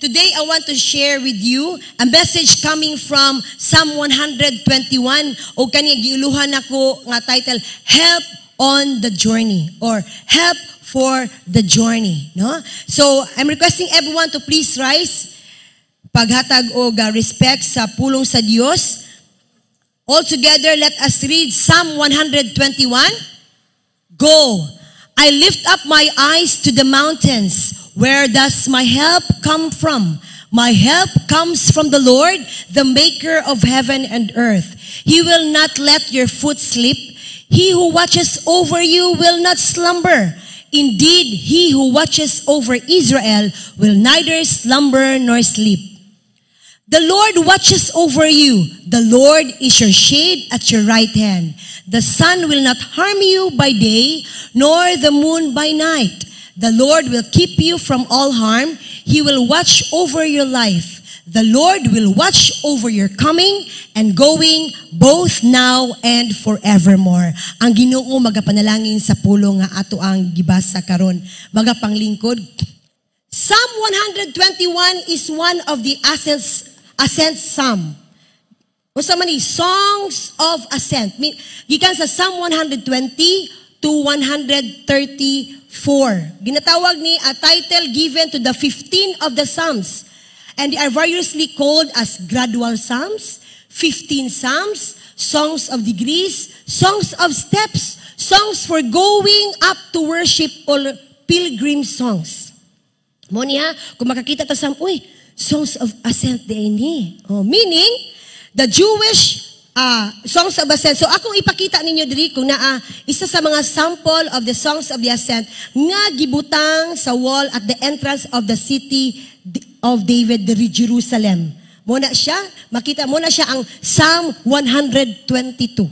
Today, I want to share with you a message coming from Psalm 121. O kani giuluhan ako nga title, Help on the Journey or Help for the Journey. No? So, I'm requesting everyone to please rise. Paghatag o respect sa pulong sa Diyos. All together, let us read Psalm 121. Go. I lift up my eyes to the mountains. Where does my help come from? My help comes from the Lord, the maker of heaven and earth. He will not let your foot slip. He who watches over you will not slumber. Indeed, he who watches over Israel will neither slumber nor sleep. The Lord watches over you. The Lord is your shade at your right hand. The sun will not harm you by day, nor the moon by night. The Lord will keep you from all harm. He will watch over your life. The Lord will watch over your coming and going both now and forevermore. Ang Ginoo magapanalangin sa pulong nga ato ang gibasa karon. Magapanglingkod. Psalm 121 is one of the ascent psalm. Usa man ni songs of ascent. Gikan sa Psalm 120 to 134. Ginatawag ni a title given to the 15 of the Psalms. And they are variously called as gradual Psalms, 15 Psalms, songs of degrees, songs of steps, songs for going up to worship, or pilgrim songs. Mo niya, kung makakita ta sa, songs of ascent din ni. Meaning, the Jewish songs of ascent. So akong ipakita ninyo diri kung naa isa sa mga sample of the songs of the ascent nga gibutang sa wall at the entrance of the city of David, the Jerusalem. Muna siya, makita mo na siya ang Psalm 122.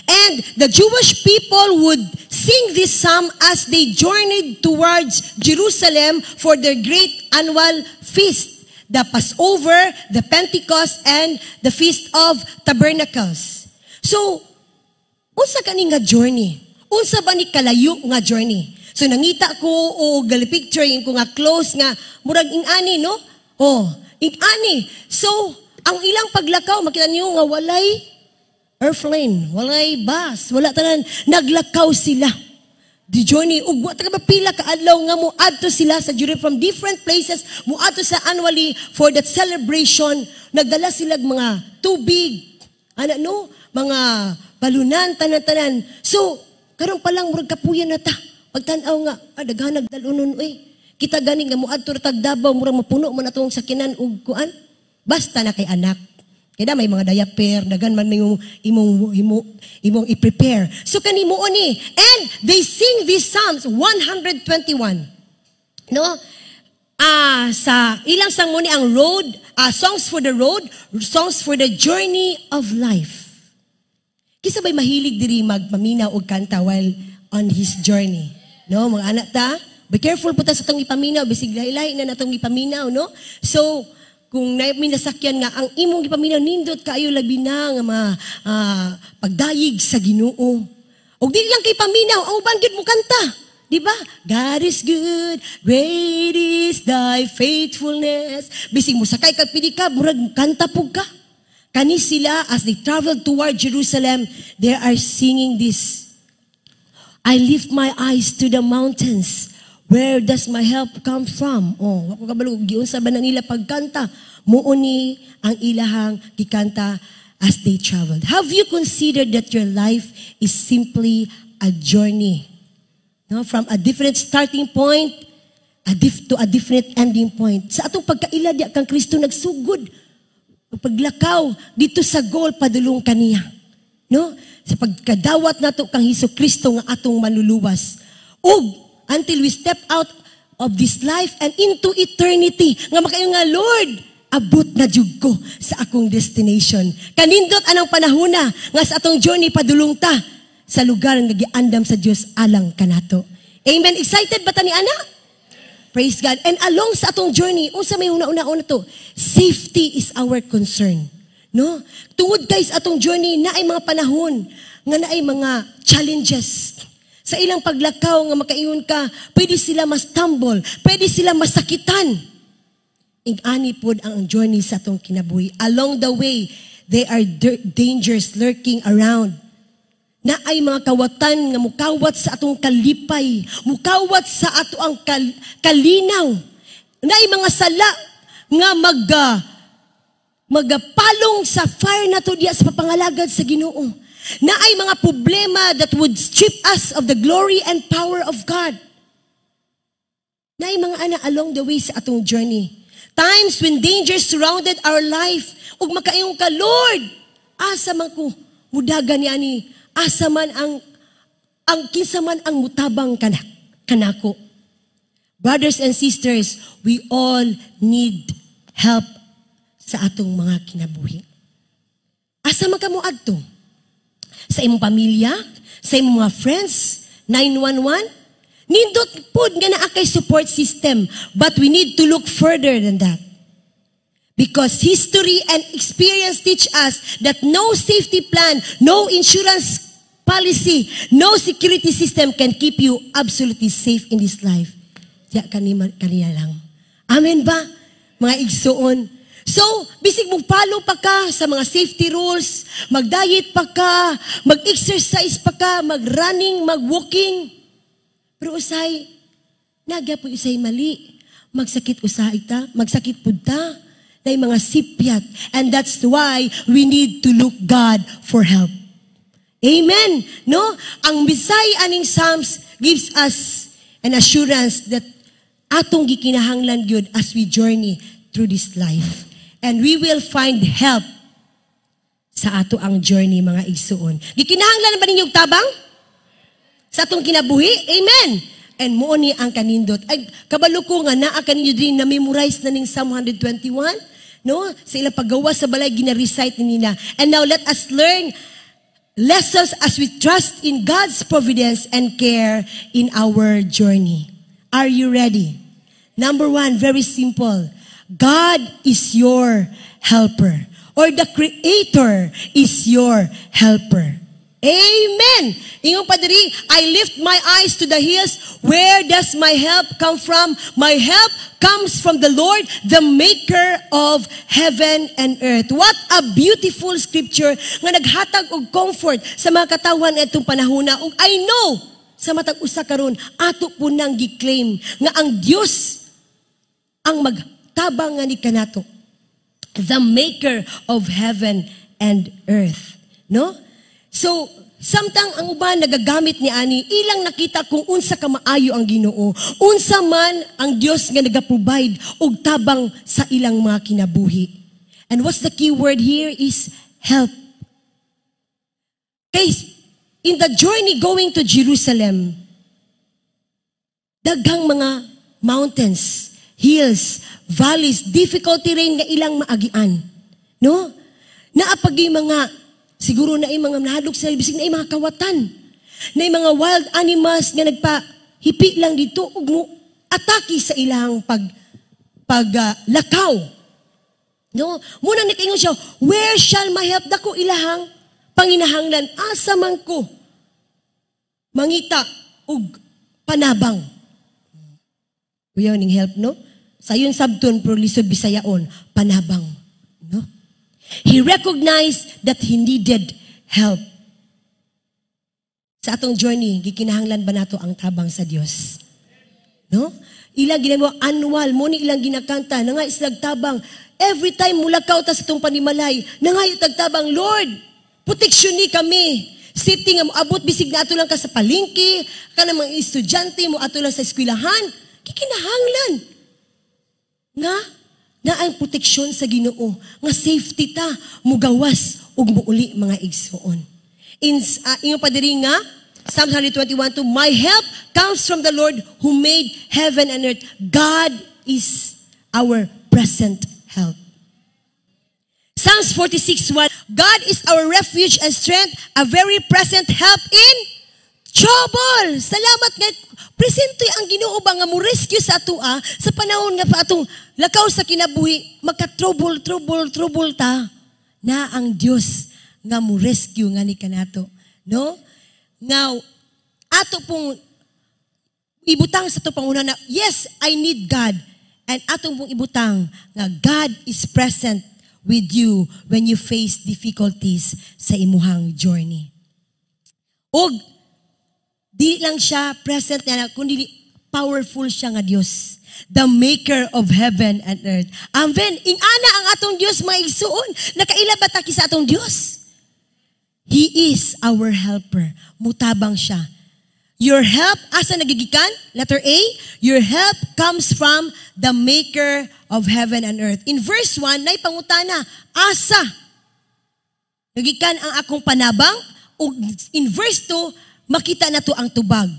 And the Jewish people would sing this psalm as they journeyed towards Jerusalem for their great annual feast. The Passover, the Pentecost, and the Feast of Tabernacles. So, unsa kani nga journey? Unsa ba ni kalayo nga journey? So, nangita ko o gali picture yung ko nga close nga, murag ing-ani, no? Ing-ani. So, ang ilang paglakaw, makita niyo nga walay airplane, walay bus, wala tanan, naglakaw sila. The journey, ugwa taga mapila ka adlaw nga mo adto sila sa Jerusalem from different places, mo adto sa annually for that celebration. Nagdala sila mga tubig, mga balunan, tanan-tanan. So, karon pa lang murag kapuyan na ta. Pagtan-aw nga, daghan nagdalunon kita gani nga mo adto tag Davao, murag mapuno man atong sakinan ug kuan. Basta na kay anak. Kaya may mga diaper, dagan man imong i-prepare. So kanimo ni. And they sing these Psalms 121. No? Sa ilang sang mo ni ang road, songs for the road, songs for the journey of life. Kisa ba'y mahilig diri magpaminaw og kanta while on his journey? No, mga anak ta, be careful po ta sa tong ipaminaw, bisig lahi-lahi na natong ipaminaw, no? So, kung minasakyan nga, ang imong ipaminaw, nindot kayo labi na nga pagdayig sa Ginoo. O di lang kay paminaw, ang uban gyud mo kanta. Di ba? God is good, great is thy faithfulness. Bising mo sakay kag pili ka, murag kanta pug ka. Kani sila, as they traveled toward Jerusalem, they are singing this. I lift my eyes to the mountains. Where does my help come from? Wako kabalo giunsa ba na nila pagkanta? Muuni ang ilahang gikanta as they traveled. Have you considered that your life is simply a journey? No, from a different starting point to a different ending point. Sa atong pagkaila di kang Kristo nagsugod. Paglakaw dito sa goal padulong kaniya. No? Sa pagkadawat nato kang Hesus-Kristo nga atong manluluwas. Until we step out of this life and into eternity. Nga makayo nga, Lord, abot na jud ko sa akong destination. Kanindot anang panahona nga sa atong journey padulong ta sa lugar nga giandam sa Dios alang kanato. Amen. Excited ba ta ni ana? Praise God. And along sa atong journey, unsa may una-una to? Safety is our concern. No? Tungod guys atong journey na ay mga panahon nga na ay mga challenges. Sa ilang paglakaw nga makaingon ka, pwede sila mas tumble, pwede sila masakitan. Ing-ani pod ang journey sa atong kinabuhi. Along the way, there are dangers lurking around. Na ay mga kawatan nga mukawat sa atong kalipay, mukawat sa ato ang kalinaw. Na ay mga sala nga magapalong sa fire na to diya sa papangalagad sa Ginoo. Na ay mga problema that would strip us of the glory and power of God. Na ay mga ana along the way sa atong journey. Times when danger surrounded our life. Ug makaingon ka, Lord, asa man ko mudagan ni ani, asa man ang kinsa man ang mutabang kanako. Brothers and sisters, we all need help sa atong mga kinabuhi. Asa man ka mo adto? Sa imong pamilya, sa imong mga friends, 911, nindot pod nga naa kay support system, but we need to look further than that. Because history and experience teach us that no safety plan, no insurance policy, no security system can keep you absolutely safe in this life. Diya kanina lang. Amen ba? Mga igsoon. So, bisig mong follow pa ka sa mga safety rules, mag-diet pa ka, mag-exercise pa ka, mag-running, mag-walking. Pero usay, nagyapon usay mali. Magsakit usay ta, magsakit pud ta, na yung mga sipyat. And that's why we need to look God for help. Amen. No? Ang Bisay aning Psalms gives us an assurance that atong gikinahanglan gyud as we journey through this life. And we will find help sa ato ang journey, mga igsuon. Gikinahanglan ba ninyong tabang? Sa atong kinabuhi? Amen. And mo ni ang kanindot. Ay, kabalo ko nga naa kaninyo din na memorize na ning Psalm 121. No? Sa ilang paggawa sa balay, gina-recite nila. And now let us learn lessons as we trust in God's providence and care in our journey. Are you ready? Number 1, very simple. God is your helper. Or the Creator is your helper. Amen. Ingong padiri, I lift my eyes to the hills. Where does my help come from? My help comes from the Lord, the maker of heaven and earth. What a beautiful scripture nga naghatag og comfort sa mga katawan itong panahona. Ug I know sa matag usa karon ato po nang gi-claim nga ang Dios ang magtabang nga ni kanato. The maker of heaven and earth. No? So, samtang ang uban nagagamit ni ani, ilang nakita kung unsa ka maayo ang Ginoo. Unsa man ang Dios nga nagaprovide og tabang sa ilang mga kinabuhi. And what's the key word here is help. Guys, in the journey going to Jerusalem, daghang mga mountains, hills, valleys, difficult terrain nga ilang maagian. No? Naapagi mga siguro na mga nahadlok sa bisig na mga kawatan. Na mga wild animals nga nagpahipi lang dito ug mo atake sa ilang lakaw. No? Muna nakaingon siya, where shall my help? Dako ilahang panginahanglan, asa man ko mangita ug panabang. Uyaw ning help, no? Sayon sabton pro lisod Bisayaon, panabang. No? He recognized that he needed help. Sa atong journey, gikinahanglan ba nato ang tabang sa Dios? No? Ilang ginagawa annual, mo ni ilang ginakanta, na nga islag tabang. Every time mulakaw ta sa itong panimalay, na nga yung tagtabang, Lord, proteksyon ni kami. Safety nga mo abot, bisig na ato lang ka sa palingki, ka ng mga estudyante mo ato lang sa eskwelahan. Gikinahanglan. Nga, na ang proteksyon sa Ginoo, nga safety ta, mugawas, ug muuli mga igsoon. Inyo pa diri nga, Psalm 121:2, my help comes from the Lord who made heaven and earth. God is our present help. Psalms 46:1, God is our refuge and strength, a very present help in trouble. Salamat nga, presente ang Ginoo ba nga mo rescue sa ato sa panahon nga pa atong lakaw sa kinabuhi, magka-trouble ta, na ang Dios nga mo rescue nga ni kanato. No? Now, ato pong ibutang sa to panguna na, yes, I need God. And atong pong ibutang nga God is present with you when you face difficulties sa imuhang journey. Og di lang siya present na, kundi powerful siya nga Dios, the maker of heaven and earth. Amen. Ingana ang atong Dios maigsuon. Nakaila ba ta sa atong Dios? He is our helper. Mutabang siya. Your help, asa nagigikan? Letter A, your help comes from the maker of heaven and earth. In verse 1, nay pangutana, asa nagikan ang akong panabang? O in verse 2, makita na to ang tubag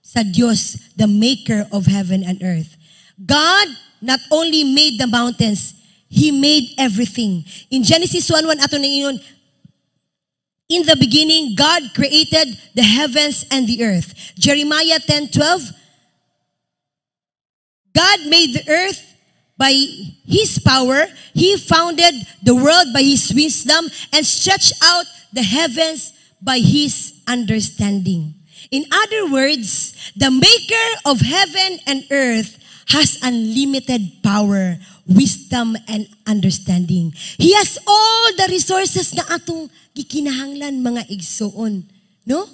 sa Diyos, the maker of heaven and earth. God not only made the mountains, He made everything. In Genesis 1:1 ato na ingon, in the beginning, God created the heavens and the earth. Jeremiah 10:12, God made the earth by His power. He founded the world by His wisdom and stretched out the heavens by His understanding. In other words, the maker of heaven and earth has unlimited power, wisdom, and understanding. He has all the resources na atong gikinahanglan mga igsoon. No?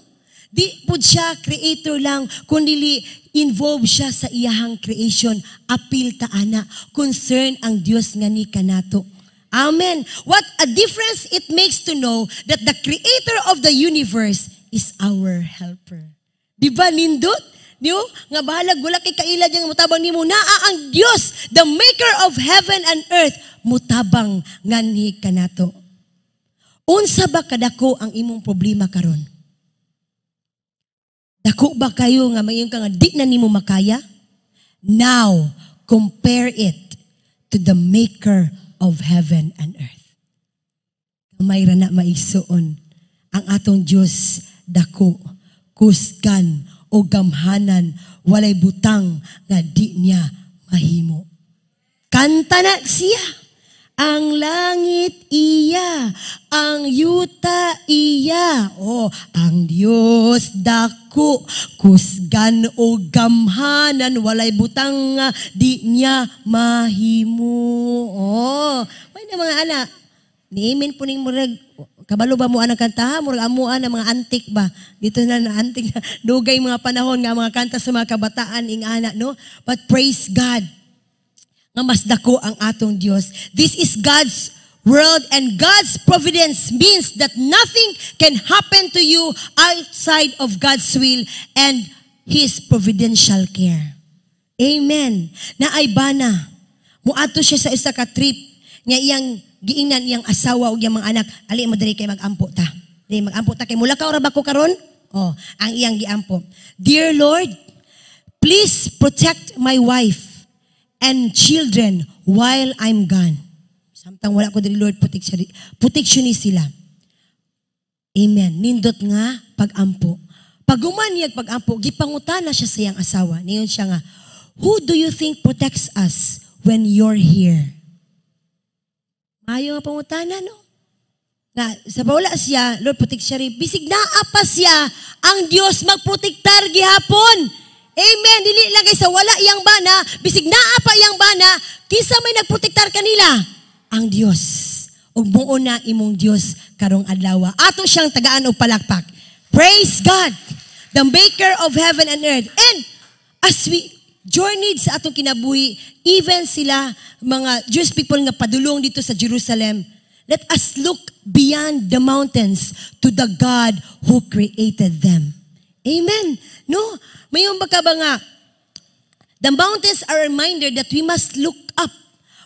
Di po siya creator lang, kundi involved siya sa iyahang creation. Apil ta ana, concern ang Dios nga ni kanato. Amen. What a difference it makes to know that the creator of the universe is our helper. Di ba nindot? Niyo, nga bahalag wala kay kaila diyang mutabang nimo naa ang Dios, the maker of heaven and earth, mutabang nganhi kanato. Unsa ba kadako ang imong problema karon? Dako ba kayo nga mayon ka nga di na nimo makaya? Now, compare it to the maker of heaven and earth. Mayra na maigsuon ang atong Dios dako, kusgan o gamhanan, walay butang nga di niya mahimo. Kanta na siya. Ang langit iya, ang yuta iya, ang Dios dako, kusgan o gamhanan, walay butang nga di niya mahimo. May na mga anak, niimin po ning murag, kabalo ba mo anang kantaha? Murag amuan ng mga antik ba? Dito na antik na dugay mga panahon nga mga kanta sa mga kabataan ing anak, no? But praise God, nga mas dako ang atong Dios. This is God's world and God's providence means that nothing can happen to you outside of God's will and His providential care. Amen. Naay bana, muadto siya sa isa ka trip nga iyang giingnan iyang asawa ug iyang mga anak, ali mo diri kay mag-ampo ta. Diri mag-ampo ta kay mula ka ora ba ko karon? Ang iyang giampo. Dear Lord, please protect my wife and children while I'm gone. Samtang wala ko diri Lord, protectionist sila. Amen. Nindot nga pag-ampo. Paguman niya pag-ampo, gipangutana siya sa iyang asawa. Niyon siya nga, who do you think protects us when you're here? Mayo nga pangutana, no? Nga, sa wala siya, Lord, protect siya rin. Bisig naa pa siya, ang Diyos magprotektar gihapon. Amen. Dili lang kay sa wala iyang bana, bisig naa pa iyang bana, kisa may nagprotektar kanila, ang Dios. Ug muo na imong Dios karong adlaw. Ato siyang tagaan og palakpak. Praise God, the maker of heaven and earth. And as we journeyed sa atong kinabuhi, even sila mga Jewish people nga padulong dito sa Jerusalem, let us look beyond the mountains to the God who created them. Amen. No? Mayon ba ka ba nga, the mountains are a reminder that we must look up,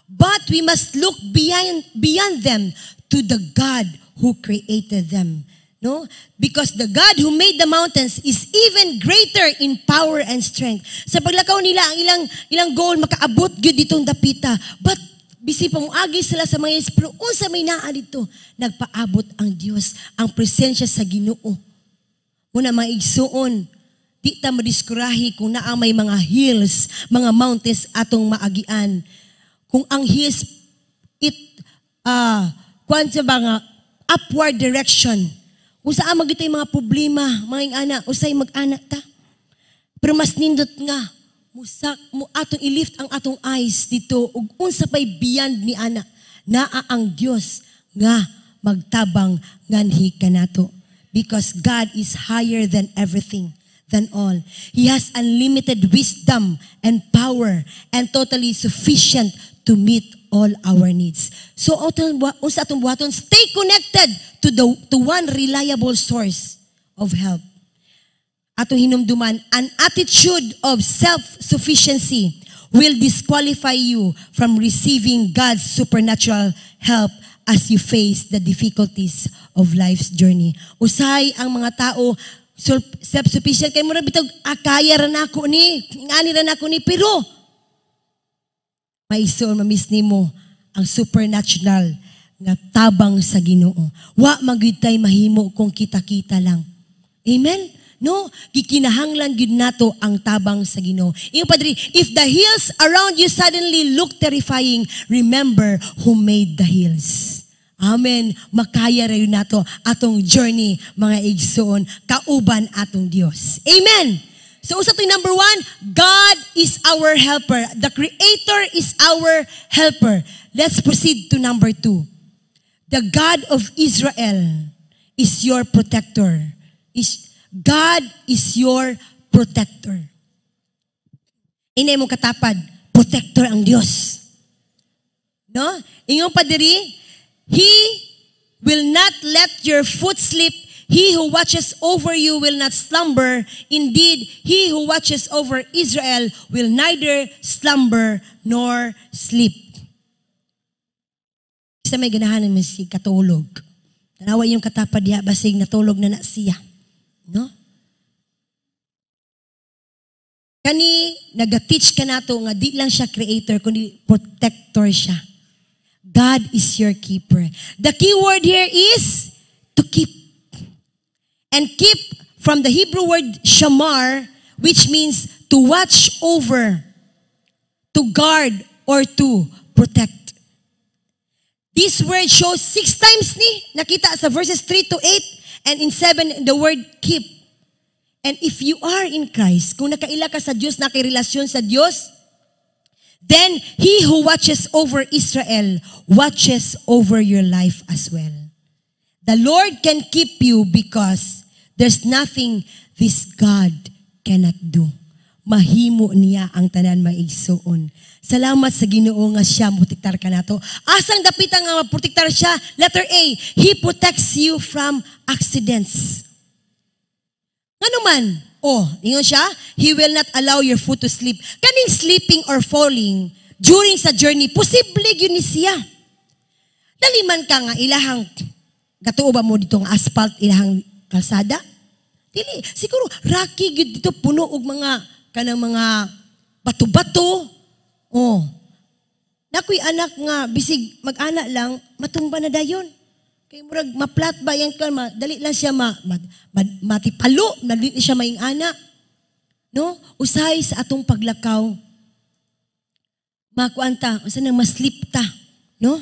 but we must look beyond them to the God who created them. No? Because the God who made the mountains is even greater in power and strength. Sa paglakaw nila, ang ilang goal, makaabot gyud ditong dapita. But bisi pa moagi sila sa mga pero unsa may naa dito, nagpaabot ang Dios, ang presensya sa Ginoo. Muna maigsuon, di ta madiskurahi kung naa may mga hills, mga mountains atong maagian. Kung ang hills, kwansa ba nga, upward direction. Kung saan magito yung mga problema, mga anak, usay mag-anak ta. Pero mas nindot nga, atong ilift ang atong eyes dito ug unsa pay beyond ni ana naa ang Dios nga magtabang nganhi kanato, because God is higher than everything, than all. He has unlimited wisdom and power and totally sufficient to meet all our needs. So unsa atong buhaton, stay connected to one reliable source of help. Ato hinumduman, an attitude of self-sufficiency will disqualify you from receiving God's supernatural help as you face the difficulties of life's journey. Usahay ang mga tao self-sufficient kay mura bitog akaya ra nako ni, ingani ra nako ni, pero maiso mamiss nimo ang supernatural nga tabang sa Ginoo. Wa magyud tay mahimo kung kita-kita lang. Amen. No, gikinahanglan gyud nato ang tabang sa Ginoo. Ingon Padre, if the hills around you suddenly look terrifying, remember who made the hills. Amen. Makaya ra yun nato atong journey, mga igsoon, kauban atong Dios. Amen. So usa toy number 1, God is our helper. The Creator is our helper. Let's proceed to number 2. The God of Israel is your protector. God is your protector. Inay mo katapad, protector ang Dios. No? Ingon pa diri, He will not let your foot slip. He who watches over you will not slumber. Indeed, He who watches over Israel will neither slumber nor sleep. Isa may ganahan naman si katulog. Tanawa yung katapad diha, basig natulog na siya. No? Kani nagateach ka nato nga di lang siya creator kundi protector siya. God is your keeper. The key word here is to keep. And keep from the Hebrew word shamar, which means to watch over, to guard, or to protect. This word shows 6 times ni nakita sa verses 3 to 8. And in 7, the word keep. And if you are in Christ, kung nakaila ka sa Diyos, nakirelasyon sa Diyos, then He who watches over Israel watches over your life as well. The Lord can keep you because there's nothing this God cannot do. Mahimo niya ang tanan maigsoon. Salamat sa Ginoo nga siya protektar ka nato. Asang dapitan nga protektar siya? Letter A, He protects you from accidents. Ano man? Ingon siya, He will not allow your foot to slip. Kaning sleeping or falling during sa journey, posible yun ni siya. Daliman ka nga ilahang gatuo ba mo dito nga asphalt ilahang kalsada? Dili, siguro rocky gyud dito puno og mga kanang mga bato-bato. Nakoy anak nga bisig mag-ana lang matumba na dayon. Kay murag maplat ba yan ka, dali lang siya matipalo, dali siya maing-ana. No? Usahay sa atong paglakaw. Makuanta, usa nang maslip ta, no?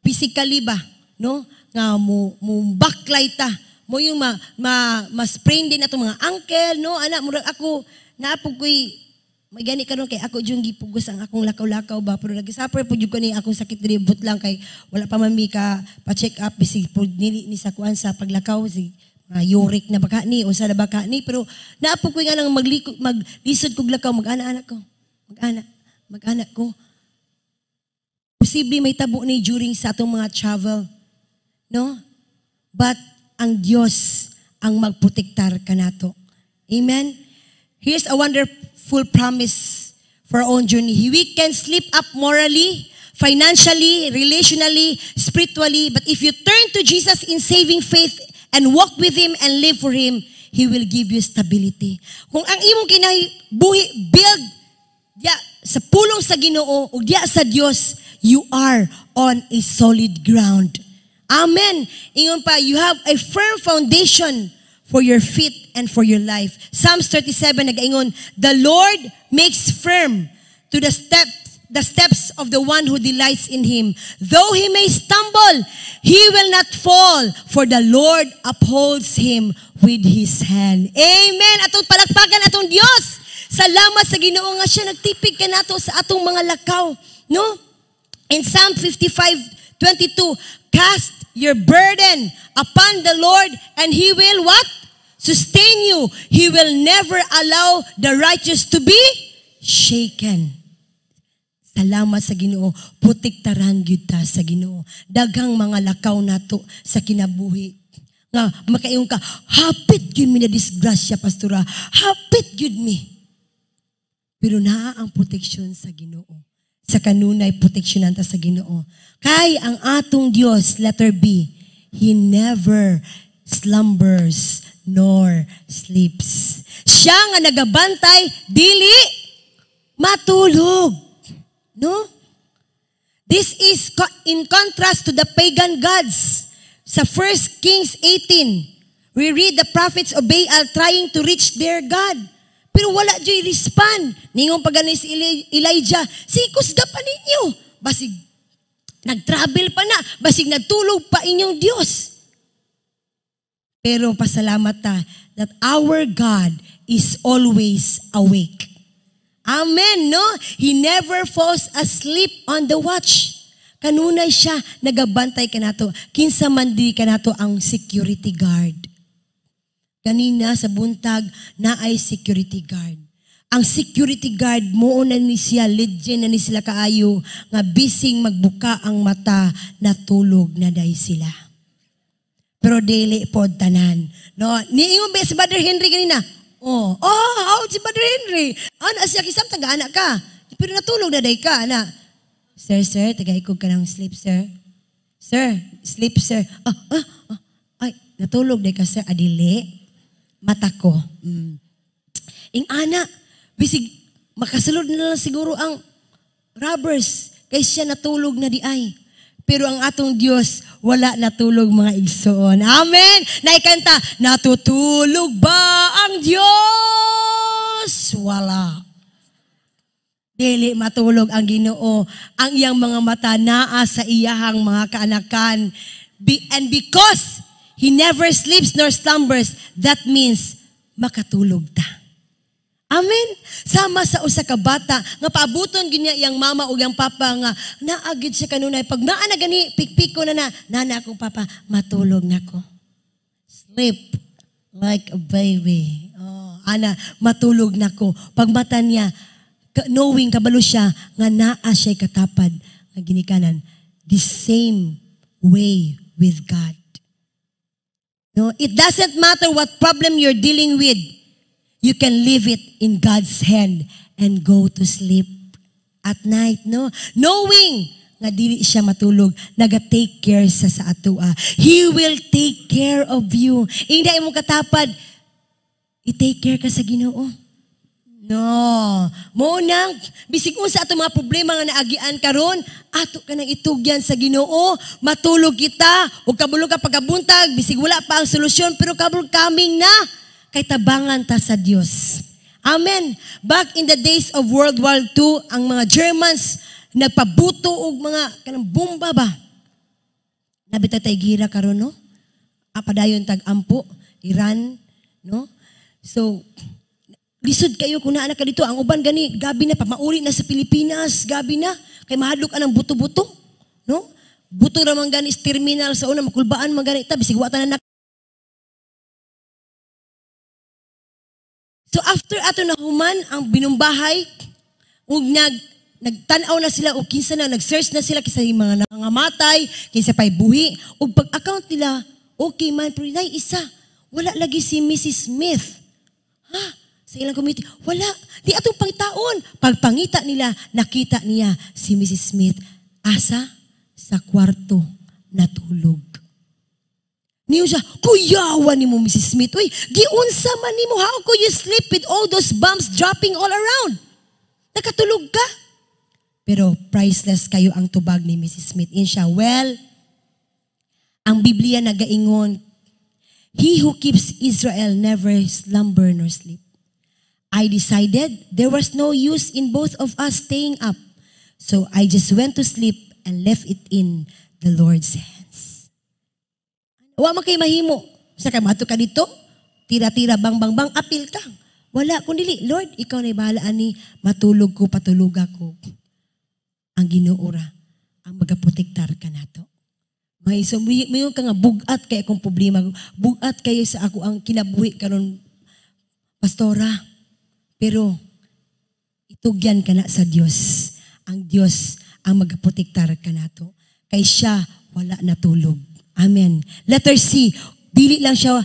Physically ba, no? Nga mo backlight ta. Mo yung ma-sprain din atong mga ankle, no? Anak murag ako naapog ko'y may gani karon kay ako yung gipugos ang akong lakaw-lakaw ba, pero nag-suffer po yung ko ni akong sakit ribot lang kay wala pa man mi ka pa-check up bisig po nili ni sa kuan sa paglakaw si uric na baka ni o sa baka ni, pero naapog ko nga nang maglisod kog lakaw mag-ana ko posible may tabo ni during sa atong mga travel, no? But ang Dios ang magprotektar kanato. Amen. Here's a wonderful promise for our own journey. We can slip up morally, financially, relationally, spiritually, but if you turn to Jesus in saving faith and walk with Him and live for Him, He will give you stability. Kung ang imong kinabuhi build sa pulong sa Ginoo o diya sa Dios, you are on a solid ground. Amen. Ingon pa, you have a firm foundation for your feet and for your life. Psalms 37 nag-ingon, the Lord makes firm to the steps of the one who delights in Him. Though he may stumble, he will not fall, for the Lord upholds him with His hand. Amen. Atong palakpakan atong Dios Salamat sa Ginoo nga siya nagtipig kanato sa atong mga lakaw. No? In Psalm 55:22, cast your burden upon the Lord and He will what? Sustain you. He will never allow the righteous to be shaken. Salamat sa Ginoo. Putiktaran gyud ta sa Ginoo. Daghang mga lakaw nato sa kinabuhi. Nga makaingon ka, hapit gyud mi na disgrasya, pastora. Hapit gyud mi. Pero naa ang proteksyon sa Ginoo. Sa kanunay proteksyonan ta sa Ginoo. Kay ang atong Dios, letter B, He never slumbers nor sleeps. Siya nga nagabantay, dili matulog. No? This is in contrast to the pagan gods. Sa 1 Kings 18, we read the prophets of Baal trying to reach their God. Pero wala dyo'y respond. Ningong pagani si Elijah, sikus pa ninyo. Basig, nag-travel pa na. Basig, nagtulog pa inyong Diyos. Pero pasalamat ta that our God is always awake. Amen, no? He never falls asleep on the watch. Kanunay siya, nagabantay ka nato. Kinsa man di ka nato ang security guard. Kanina sa buntag na ay security guard. Ang security guard mo na ni siya, legend na ni sila kaayo, nga bising magbuka ang mata, natulog na day sila. Pero dili pod tanan. No, niingon ba si Brother Henry kanina? How si Brother Henry? Ana siya kisam taga-anak ka. Pero natulog na day ka, ana. Sir, tagaikog ka ng sleep, sir. Sir, sleep, sir. Ay, natulog day ka, sir. Adili. Mata ko. Ing ana, bisig, makasulod na lang siguro ang robbers kay siya natulog na di ay. Pero ang atong Diyos, wala natulog mga igsoon. Amen! Naikanta, natutulog ba ang Diyos? Wala. Dili matulog ang Ginoo. Ang iyang mga mata naa sa iyahang mga kaanakan. And because He never sleeps nor slumbers, that means makatulog ta. Amen. Sama sa usa ka bata nga paabuton ginya iyang mama o iyang papa nga naagid siya kanunay pag naa na gani pikpiko na nana akong papa matulog nako. Sleep like a baby. Ana matulog nako. Pag mata niya knowing kabalo siya nga naa siya katapad nga ginikanan the same way with God. No, it doesn't matter what problem you're dealing with. You can leave it in God's hand and go to sleep at night, no? Knowing nga dili siya matulog, naga-take care sa atua. He will take care of you. Hindi mo katapad, i-take care ka sa Ginoo. No. Mo nang bisig unsa ato mga problema nga naagian karon, ato ka nang itugyan sa Ginoo, matulog kita ug kabulog ka pagabuntag, bisig wala pa ang solusyon pero kabulog kaming na kay tabangan ta sa Dios. Amen. Back in the days of World War II, ang mga Germans nagpabuto og mga kanang bomba ba. Nabita tay gira karon no? Apadayon tag-ampo, Iran, no? So lisod kayo kung naanak ka dito. Ang uban gani, gabi na, pamauli na sa Pilipinas, gabi na. Kay mahadlok ka ng buto-buto. No? Buto naman gani is terminal sa una, makulbaan man gani. Bisig watan na. So after ato na human, ang binumbahay, ug nagtanaw na sila, o kinsa na, nag-search na sila, kinsa yung mga nangamatay, kinsa pa'y buhi. O pag-account nila, okay man, pero isa, wala lagi si Mrs. Smith. Sa ilang community, wala. Di atong pangitaon. Pagpangita nila, nakita niya si Mrs. Smith. Asa? Sa kwarto, natulog. Niyo siya, kuyawan ni mo, Mrs. Smith. Uy, giunsa man ni mo, how could you sleep with all those bombs dropping all around? Nakatulog ka? Pero priceless kayo ang tubag ni Mrs. Smith. In siya, well, ang Biblia nagaingon, He who keeps Israel never slumber nor sleep. I decided there was no use in both of us staying up. So I just went to sleep and left it in the Lord's hands. Wa man kay mahimo. Sa kay mato ka dito, tira-tira bang apil ka. Wala, kundi Lord, ikaw na bahala ani, matulog ko, patulog ako. Ang Ginoo ra ang magaprotektar ka nato. May so mayon ka nga bugat kay akong problema, bugat kayo sa ako ang kinabuhi karon pastora. Pero itugyan ka na sa Dios. Ang Dios ang magaprotektar ka nato. Kay siya wala natulog. Amen. Letter C, dili lang siya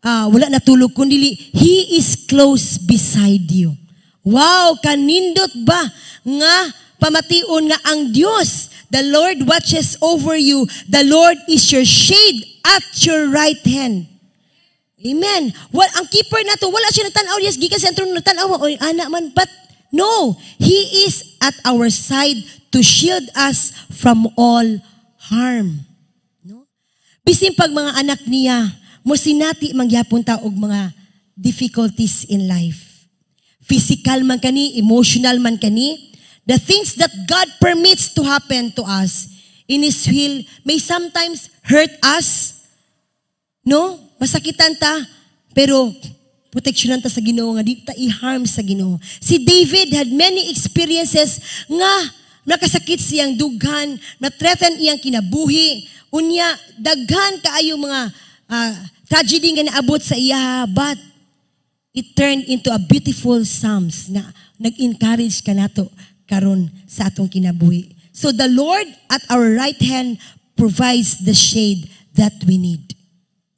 wala natulog, kundi He is close beside you. Wow, kanindot ba nga pamation nga ang Diyos, the Lord watches over you. The Lord is your shade at your right hand. Amen. Well, ang keeper nato, wala siya natanaw, yes, gikan sa entron natanaw, o anak man, but no, He is at our side to shield us from all harm. No? Bisin pag mga anak niya, mo sinati mangyapon ta og mga difficulties in life. Physical man kani, emotional man kani, the things that God permits to happen to us in His will may sometimes hurt us. No? Masakitan ta, pero proteksyonan ta sa Ginoo nga di ta i-harm sa Ginoo. Si David had many experiences nga nakasakit siyang dughan, na-threaten iyang kinabuhi, unya daghan kaayo mga tragedy nga naabot sa iya, but it turned into a beautiful psalms na nag-encourage ka nato karon sa atong kinabuhi. So the Lord at our right hand provides the shade that we need.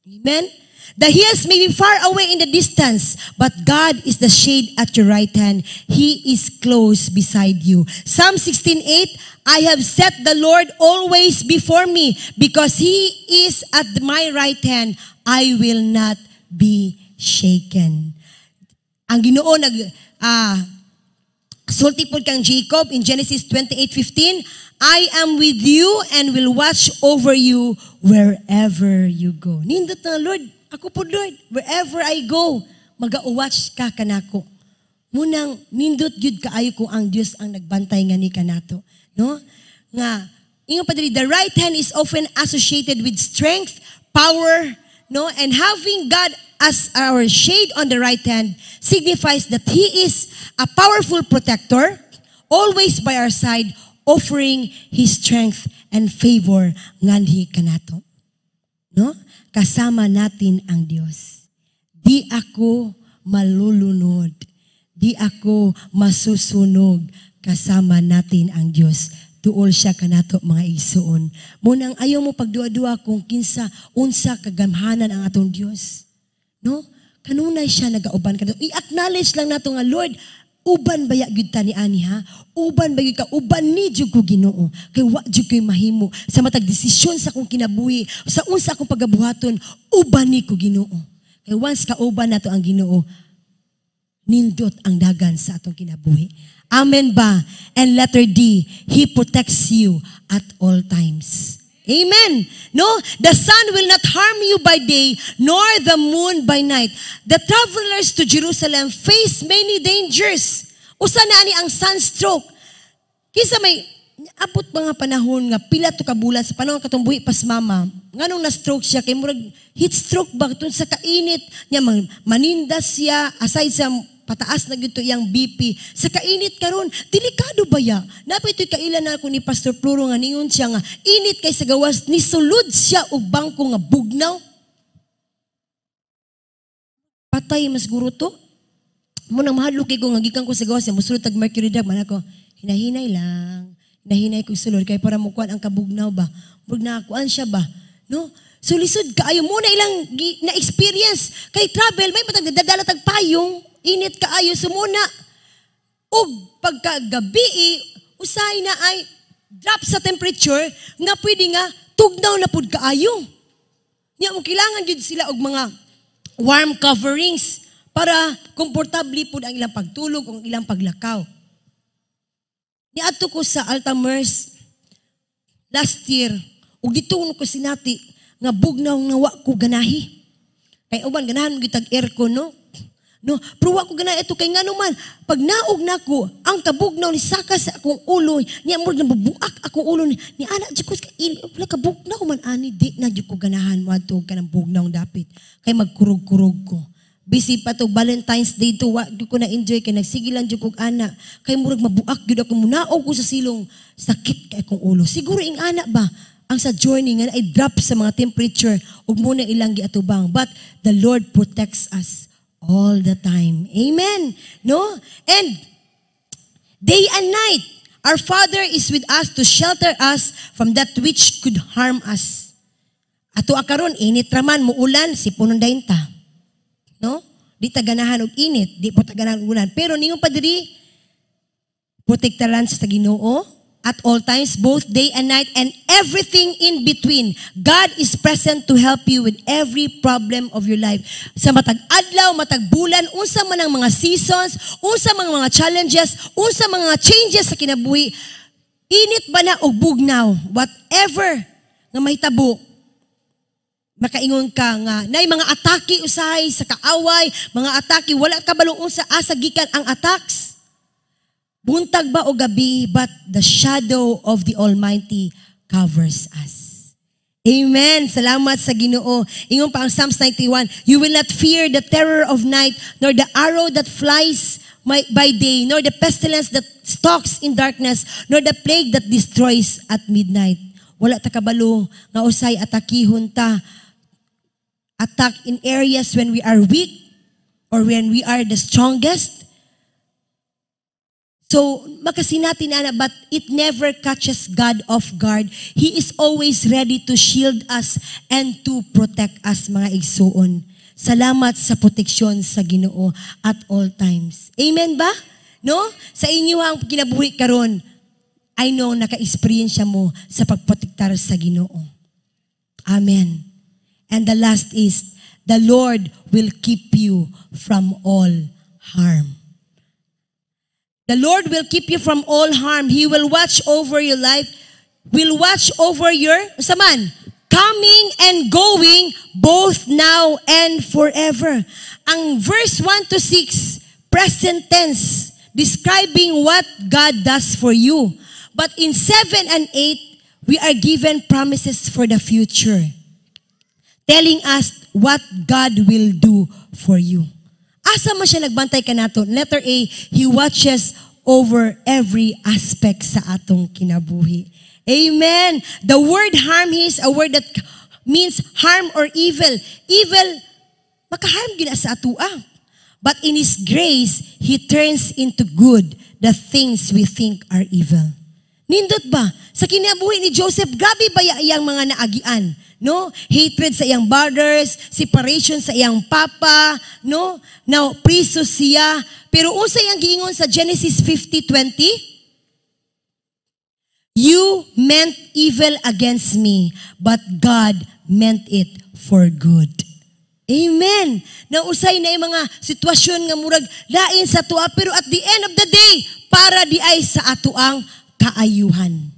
Amen? The hills may be far away in the distance, but God is the shade at your right hand. He is close beside you. Psalm 16:8, I have set the Lord always before me, because He is at my right hand. I will not be shaken. Ang Ginoo sulti pod kang Jacob in Genesis 28:15, I am with you and will watch over you wherever you go. Nindot na Lord, ako po Lord, wherever I go, mag-watch ka kanako. Munang nindot gyud kaayo ko ang Dios ang nagbantay nga ni kanato, no? Nga ingon pa diri, the right hand is often associated with strength, power, no? And having God as our shade on the right hand signifies that He is a powerful protector, always by our side, offering His strength and favor nganhi kanato. No? Kasama natin ang Diyos. Di ako malulunod. Di ako masusunog. Kasama natin ang Diyos. Tuol siya kanato mga igsuon. Munang ayaw mo pagdua-dua kung kinsa, unsa kagamhanan ang atong Diyos. No? Kanunay siya nagauban ka. I-acknowledge lang nato nga, Lord, uban baya gyud ta ni ani ha? Uban ba gyud ka? Uban ni jud ko Ginoo. Kay wa jud koy mahimo sa matag desisyon sa akong kinabuhi, sa unsa akong pagabuhaton, uban ni ko Ginoo. Kay once ka uban nato ang Ginoo, nindot ang dagan sa atong kinabuhi. Amen ba? And letter D, He protects you at all times. Amen. No, the sun will not harm you by day, nor the moon by night. The travelers to Jerusalem face many dangers. Usa na ani ang sunstroke. Kisa may abot mga panahon nga pila to ka bulan sa panahon katong buhi pas mama. Nganong na stroke siya kay murag heat stroke ba tun sa kainit nya manindas siya aside sa pataas na gito iyang BP. Sa kainit karon, delikado ba ya? Napay ito'y kailan na ako ni Pastor Pluro nga ningon siya nga, init kay sa gawas, nisulod siya og bangko nga bugnaw. Patay mas guro to. Munang mahadlok kay ko nga gikan ko sa gawas, musulod tag mercury drug man ako. Hinahinay lang. Hinahinay ko sulod kay para mukuan ang kabugnaw ba. Murag nakakuan siya ba? No? So lisod kaayo muna ilang na experience kay travel may matag dadala tag payong. Init kaayo sumuna. Og pagkagabi, usay na ay drop sa temperature nga pwede nga tugnaw na pud kaayo. Nya mo kailangan jud sila og mga warm coverings para komportable pud ang ilang pagtulog o ilang paglakaw. Niadto ko sa Altamers last year ug dito ko sinati nga bugnaw nga wa ko ganahi. Kay uban ganahan mo gitag aircon no. No, pero wa ko ganahi ito kay ngano man pag naog nako ang kabugnaw ni saka sa akong ulo niya mo nabubuak akong ulo ni ana jud ko wala kabugnaw man ani di na jud ko ganahan mo adto ka ng bugnaw dapit kay magkurog-kurog ko. Busy pa to Valentine's Day to, wa di ko na enjoy kay nagsigilan jud kog ana. Kay murag mabuak gyud ako munaog ko sa silong, sakit kay akong ulo. Siguro ing ana ba ang sa journey nga ay drop sa mga temperature ug muna ilang giatubang. But the Lord protects us all the time. Amen. No? And day and night, our Father is with us to shelter us from that which could harm us. Ato akaron init raman muulan sipunon dayon ta. No? Di ta ganahan og init, di po ta ganahan og ulan. Pero ningon pa diri, protektaran sa Ginoo at all times, both day and night, and everything in between. God is present to help you with every problem of your life. Sa matag adlaw, matag bulan, unsa man ang mga seasons, unsa man ang mga challenges, unsa mga changes sa kinabuhi, init ba na o bugnaw, whatever nga mahitabo, makaingon ka nga, nay mga atake usahay sa kaaway, mga atake, wala kabalong unsa asa gikan ang attacks. Buntag ba o gabi, but the shadow of the Almighty covers us. Amen. Salamat sa Ginoo. Ingon pa ang Psalms 91, you will not fear the terror of night, nor the arrow that flies by day, nor the pestilence that stalks in darkness, nor the plague that destroys at midnight. Wala ta kabalo nga usay atakihon ta. Attack in areas when we are weak or when we are the strongest. So, makasinati na, but it never catches God off guard. He is always ready to shield us and to protect us, mga igsuon. Salamat sa proteksyon sa Ginoo at all times. Amen ba? No? Sa inyo ang kinabuhi karon, I know naka-experience mo sa pagprotektar sa Ginoo. Amen. And the last is, the Lord will keep you from all harm. The Lord will keep you from all harm. He will watch over your life. Will watch over your, saman, coming and going, both now and forever. Ang verse 1 to 6, present tense, describing what God does for you. But in 7 and 8, we are given promises for the future, telling us what God will do for you. Asa man siya nagbantay ka nato? Letter A, He watches over every aspect sa atong kinabuhi. Amen. The word harm is a word that means harm or evil. Evil, makaharm gina sa atua. But in His grace, He turns into good the things we think are evil. Nindot ba? Sa kinabuhi ni Joseph, grabe ba iyang mga naagian? No? Hatred sa iyang brothers, separation sa iyang papa, no? Now, priso siya. Pero unsa iyang giingon sa Genesis 50:20? You meant evil against me, but God meant it for good. Amen. Na usay na yung mga sitwasyon nga murag lain sa tuwa, pero at the end of the day, para di ay sa atuang kaayuhan.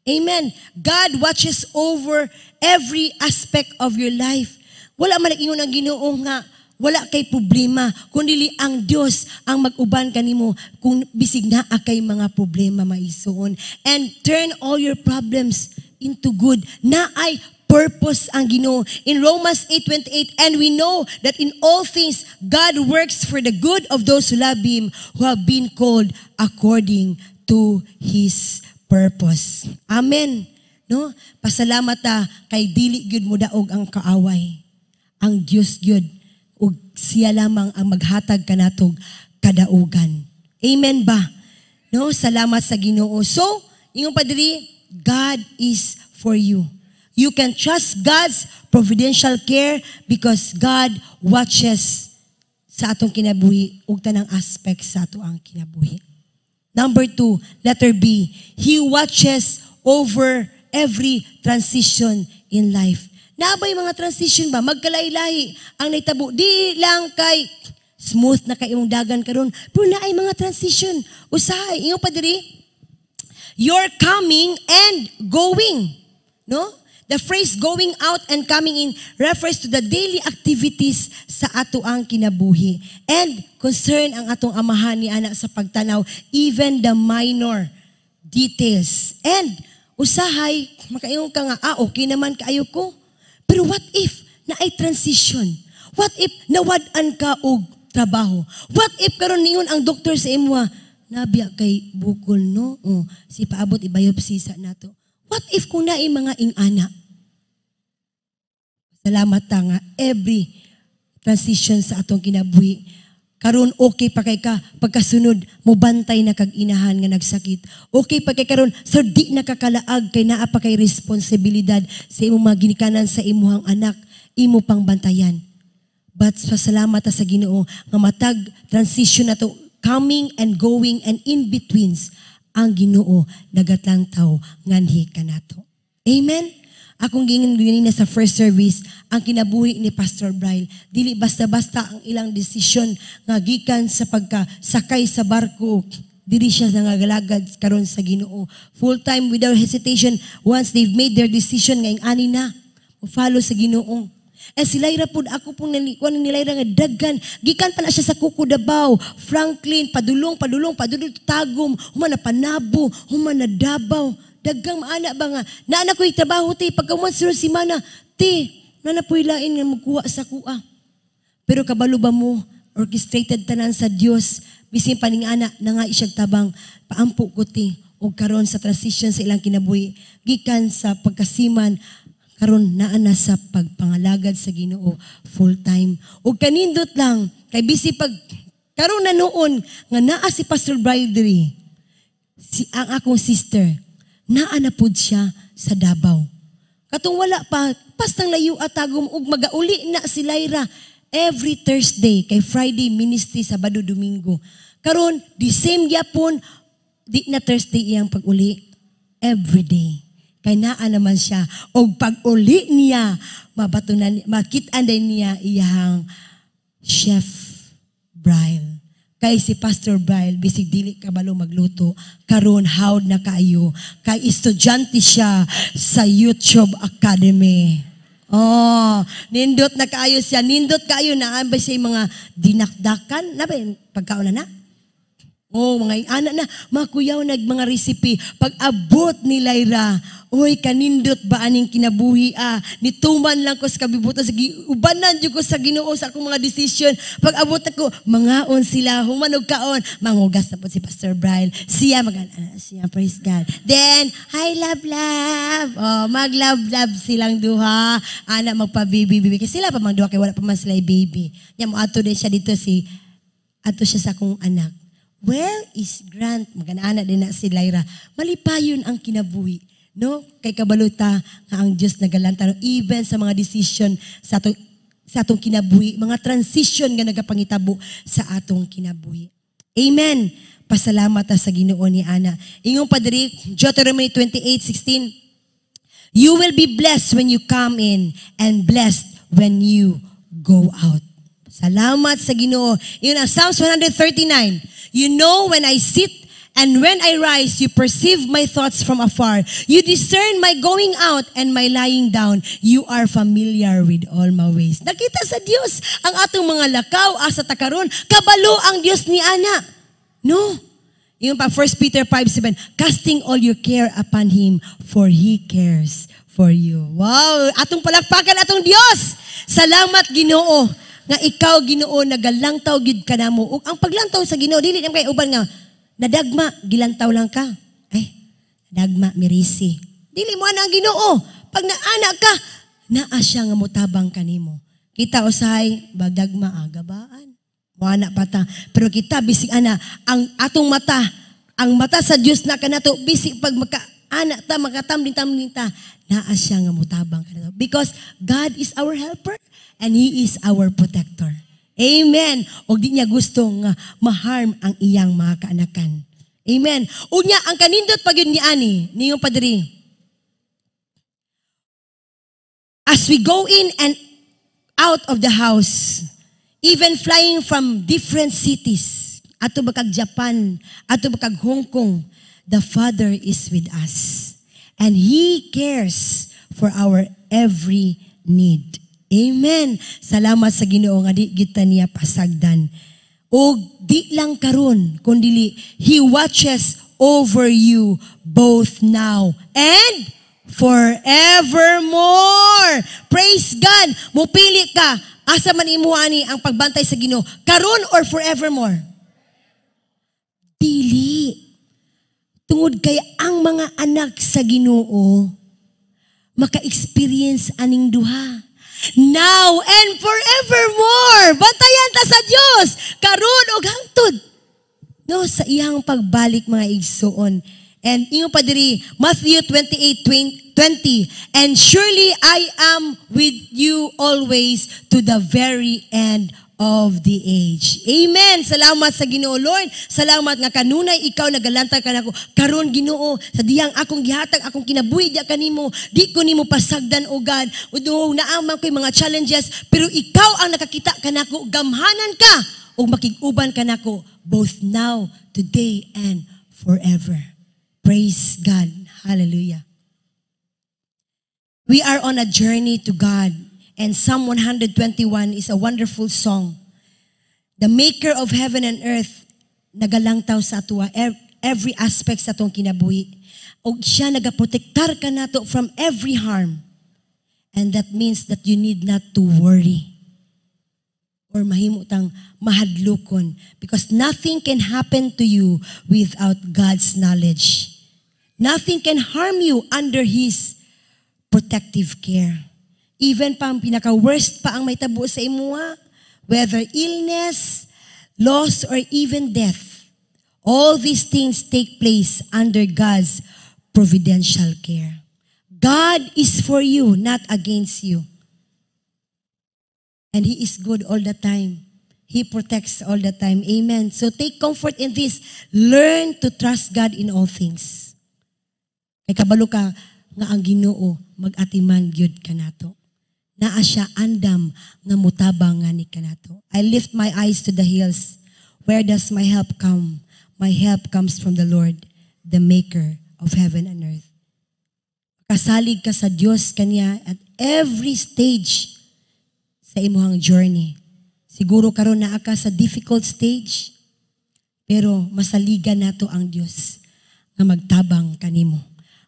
Amen. God watches over every aspect of your life. Wala man ingon ang Ginoo nga wala kay problema, kundi ang Dios ang mag-uban kanimo kung bisig naa kay mga problema maisuon. And turn all your problems into good. Na ay purpose ang Ginoo. In Romans 8:28, and we know that in all things God works for the good of those who love Him, who have been called according to His purpose. Amen. No? Pasalamat ta kay dili gyud mo daog ang kaaway. Ang Dios gyud ug siya lamang ang maghatag kanatog kadaugan. Amen ba? No? Salamat sa Ginoo. So, ingon pa diri, God is for you. You can trust God's providential care because God watches sa atong kinabuhi ug tanang aspect sa ato ang kinabuhi. Number 2, letter B, He watches over every transition in life. Naabay mga transition ba? Magkalay-lahi ang naitabo. Di lang kay smooth na kay imong dagan karon, pero naay mga transition. Usahay, ingon pa diri, you're coming and going. No? The phrase going out and coming in refers to the daily activities sa ato ang kinabuhi. And concern ang atong amahan ni anak sa pagtanaw, even the minor details. And usahay, makaingon ka nga, okay naman kaayo ko. Pero what if na ay transition? What if nawad-an ka og trabaho? What if karon niyon ang doktor sa imo nabiya kay bukol no? Si paabot ibayopsi sa nato. What if kung naay mga ingana? Salamat ta nga every transition sa atong kinabuhi. Karon okay pa kay ka pagkasunod mo bantay na kag inahan nga nagsakit. Okay pa kay karon so di nakakalaag kay naa pa kay responsibilidad sa imong mga ginikanan sa imuhang anak, imo pang bantayan. But pasalamat ta sa Ginoo nga matag transition na to, coming and going and in betweens, ang Ginoo nagatlantaw nganhi kanato. Amen. Akong gingon sa first service, ang kinabuhi ni Pastor Bryle, dili basta-basta ang ilang desisyon nga gikan sa pagkasakay sa barko, dili siya nangagalagad karon sa Ginoo. Full time without hesitation, once they've made their decision nga ani na, follow sa Ginoo. Si Lyra po, ako pong nalikuan ni Lyra nga daggan. Gikan pa na siya sa Kuko Davao, Franklin, padulong, Tagum, human na Panabo, human na Davao. Daggang maana ba nga, naana ko'y trabaho, ti, pagkawan sunod si Mana, ti, naana po'y lain nga magkuha sa kuha. Pero kabalo ba mo, orchestrated tanan sa Dios, bisin paning ana, na nga isyag tabang, paampo ko ti, o karon sa transition sa ilang kinabuhi, gikan sa pagkasiman, karon naana sa pagpangalagad sa Ginoo full time. O kanindot lang, kay bisi pag, karon na noon, nga naa si Pastor Bryle ang akong sister, naanapod siya sa Davao. Katong wala pa, pastang layo at tagom ug magauli na si Lyra every Thursday, kay Friday ministry, Sabado, Domingo. Karon, the same yapon, di na Thursday iyang pag-uli, every day. Kay naa naman siya, og pag-uli niya, makitaan din niya iyang Chef Bryle. Kay si Pastor Bryle, bisig dili kabalo magluto, karon hawd na kaayo, kay estudyante siya sa YouTube Academy. Nindot na kaayo siya, nindot kaayo na ba siya mga dinakdakan, na ba pagkaon na? Mga anak na, mga kuyaw mga recipe, pag-abot ni Lyra, kanindot ba aning kinabuhi nituman lang ko sa kabibutan, ubanan dyan ko sa Ginoo sa akong mga decision, pag-abot ako, mangaon sila, humanog kaon, mangugas na po si Pastor Bryle, siya siya, praise God. Then, hi love, mag-love silang duha, anak magpa-baby, kasi sila pa mang duha, kaya wala pa man sila baby. Yan mo, ato din siya dito ato siya sa akong anak. Well, is Grant, magana-ana din na si Lyra, malipayon ang kinabuhi. No? Kay kabaluta nga ang Diyos nagalanta, even sa mga decision sa atong kinabuhi, mga transition nga nagapangitabo sa atong kinabuhi. Amen. Pasalamat sa Ginoo ni Ana. Ingong padri, Deuteronomy 28:16, you will be blessed when you come in and blessed when you go out. Salamat sa Ginoo. Yun ang Psalms 139. You know when I sit and when I rise, you perceive my thoughts from afar. You discern my going out and my lying down. You are familiar with all my ways. Nakita sa Diyos ang atong mga lakaw asa takaron. Kabalo ang Diyos ni Ana. No? Yung pa 1 Peter 5:7, casting all your care upon Him, for He cares for you. Wow! Atong palakpakan atong Diyos. Salamat Ginoo nga ikaw Ginoo nagalangtaw gid kanamo. Ug ang paglantaw sa Ginoo dili naman kay uban nga nadagma gilantaw lang ka. Nadagma mirisi. Dili mo ana ang Ginoo. Pag naana ka, naa siya nga motabang kanimo. Kita usahay bagdagma agabaan. Wala pata. Pero kita bisig ana ang atong mata, ang mata sa Dios na kanato bisig pag makaana ta makatamlin ta, naa siya nga motabang kanato. Because God is our helper. And He is our protector. Amen. O di niya gustong ma-harm ang iyang mga kaanakan. Amen. O niya, ang kanindot pag yun ni Ani, niyong padri. As we go in and out of the house, even flying from different cities, ato bakag Japan, ato bakag Hong Kong, the Father is with us. And He cares for our every need. Amen. Salamat sa Ginoo nga di kita niya pasagdan. O di lang karon kundi He watches over you both now and forevermore. Praise God. Mupili ka Asa man imo ani ang pagbantay sa Ginoo, karon or forevermore? Dili. Tungod kay ang mga anak sa Ginoo maka-experience aning duha. Now and forevermore. Bantayan ta sa Dios karon ug hangtod. No, sa iyang pagbalik mga igsoon. And ingon pa diri Matthew 28:20, and surely I am with you always to the very end of the age. Amen. Salamat sa Ginoo, Lord. Salamat nga kanunay ikaw nagalantag kanako. Karon Ginoo, sa diyang akong gihatag, akong kinabuhi diya kanimo, di ko nimo pasagdan o God. Udo naamang ko'y mga challenges, pero ikaw ang nakakita kanako, gamhanan ka o makig-uban kanako both now, today, and forever. Praise God. Hallelujah. We are on a journey to God. And Psalm 121 is a wonderful song. The maker of heaven and earth, nagalangtaw sa atua, every aspect sa atong kinabuhi. O siya nagaprotektar ka nato from every harm. And that means that you need not to worry. Or mahimutang mahadlukon. Because nothing can happen to you without God's knowledge. Nothing can harm you under His protective care. Even pa ang pinaka-worst pa ang may tabo sa imuha, whether illness, loss, or even death, all these things take place under God's providential care. God is for you, not against you. And He is good all the time. He protects all the time. Amen. So take comfort in this. Learn to trust God in all things. Kay kabalo ka nga ang Ginoo mag-atiman gyud kanato. Naa siya andam nga mutabang nga ni kanato. I lift my eyes to the hills. Where does my help come? My help comes from the Lord, the maker of heaven and earth. Kasalig ka sa Dios kaniya at every stage sa imuhang journey. Siguro karon naa ka sa difficult stage, pero masaligan nato ang Dios nga magtabang kanimo,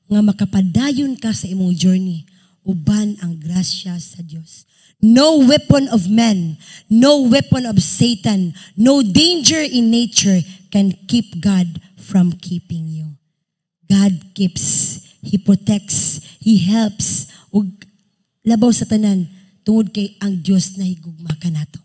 nga makapadayon ka sa imong journey. Uban ang grasya sa Diyos. No weapon of man, no weapon of Satan, no danger in nature can keep God from keeping you. God keeps, He protects, He helps, ug labaw sa tanan, tungod kay ang Diyos na higugma ka nato.